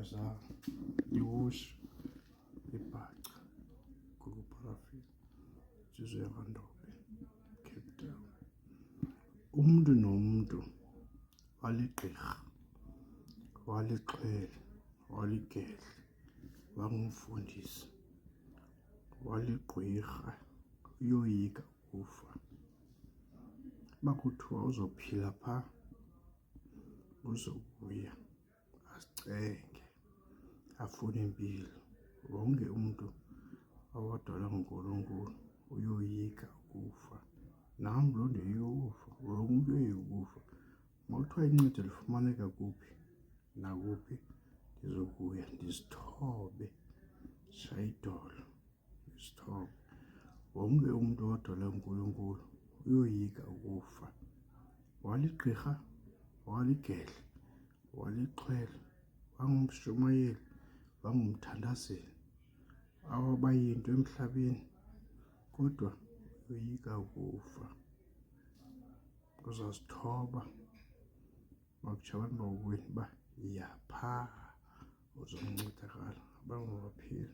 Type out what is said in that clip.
zam, iwushu, ibhaca, Guguparafini, Insizwe yakwaNdlovu, Cape Town. Umntu nomntu waligqirha, walixhwele, waligedle, wangumfundisi, waligqwirha, uyoyika ukufa. Uba kuthiwa uzophila phaa, uzobuya azicenge, afune impilo. Wonke umntu awadalwa nguNkulunkulu uyoyika ukufa. Nam loo ndiyokufa, wonke umntu uyoyika ukufa. Makuthiwa incindi lifumaneka kuphi nakuphi, ndizokuya ndizithobe, ndishaye idolo, ndizithobe. Wonke umntu owadalwa nguNkulunkulu uyoyika ukufa. Waligqirha, waligedla, walixhwela, wangumshumayeli, wangumthandazeli, awaba yinto emhlabeni, kodwa uyoyika ukufa. Uzazithoba makutsho abantu bakowenu uba yaphaa, uzoncedakala, abantu baphila.